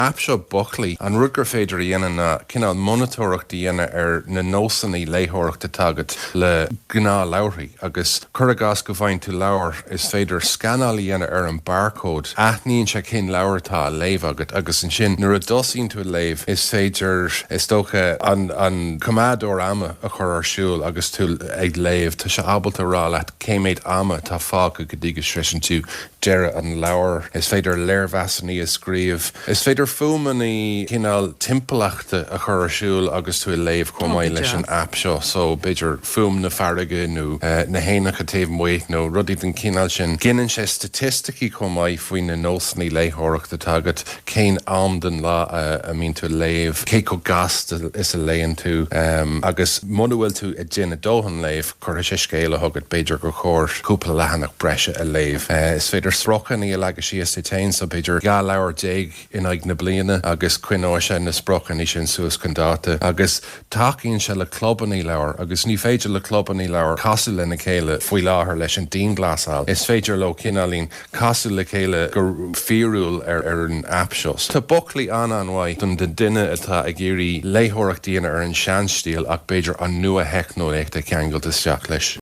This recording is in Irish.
Apseo Buckley an rudgur féidir dhéana na cinál monitorach dhéana na nósannaí léthireachta tagad le gná labhraí agus churagas go bhain tú labhar is féidir scanál dhéana an barcode aithníonn se cin labhartá léamh agat agus an sin nuair a dosíonn tú léamh is féidir is dócha an cumádór ama a chur ar siúil agus tú ag léamh tá se ábalta rá leat céiméid ama tá fága go dtí go sreisin tú deire an labhar is féidir léirmheasanní a scríomh is féidir fumaní cinál timpachta a chur ar siúil agus tú léamh chumáid leis an app seo so beidir fum na farige nó na héanacha taobh muoit nó rudí den cinál sin ginan sé statisticí chumáid faoin na nósannaí léthireachta tagad cén am den lá a mín tú léamh cé go gas is a léon tú agus mhfuil tú a dine dóhan léamh chur sé scéile thugad beidir go chóir cúpla lehanach breise a léamh is féidir srochan í a legaí is tain so beidir gá leabhar déag in ag na bliana agus cuineá sé na sprochan í sin suas condáta agus taíonn se le clubbaní leabhar agus ní féidir le clubbaní leabhar casú lena chéile faoi láthair leis an dín glasáil is féidir le cinálín casú le chéile gur fíorúil ar an app seo. Tá Buckley anhaid don de duine atá ag géirí léthireachtaíonna ar an seanstíal ach beidir an nua heicnó ag de ceangail isteach leis.